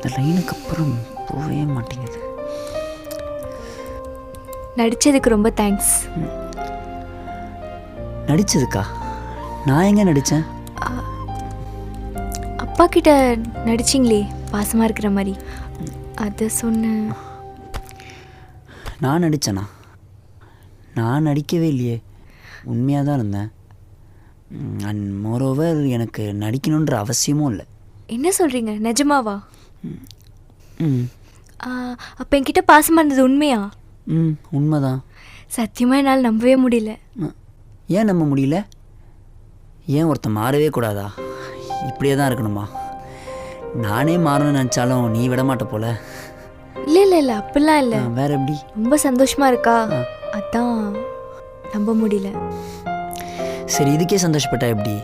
இந்த லைனுக்கு அப்புறம் போகவே மாட்டேங்குது. நடிச்சதுக்கு ரொம்ப தேங்க்ஸ். நடிச்சதுக்கா? நான் எங்கே நடித்தேன்? அப்பா கிட்ட நடிச்சிங்களே பாசமாக இருக்கிற மாதிரி, அதை சொன்னேன். நான் நடித்தேனா? நான் நடிக்கவே இல்லையே, உண்மையாக தான் இருந்தேன். அண்ட் மோரோவர் எனக்கு நடிக்கணுன்ற அவசியமும் இல்லை. என்ன சொல்கிறீங்க, நிஜமாவா? ம் அப்போ என்கிட்ட பாசமாக இருந்தது உண்மையா? உண்மைதான். சத்தியமாக என்னால் நம்பவே முடியல. ஏன் நம்ப முடியல? ஏன் ஒருத்தன் மாறவே கூடாதா? இப்படியே தான் இருக்கணுமா? நானே மாறணும்னு நினச்சாலும் நீ விட மாட்ட போல. இல்லை இல்லை இல்லை, அப்படிலாம் இல்லை. வேற எப்படி? ரொம்ப சந்தோஷமாக இருக்கா, அதான் நம்ப முடியல. சரி, இதுக்கே சந்தோஷப்பட்டா எப்படி?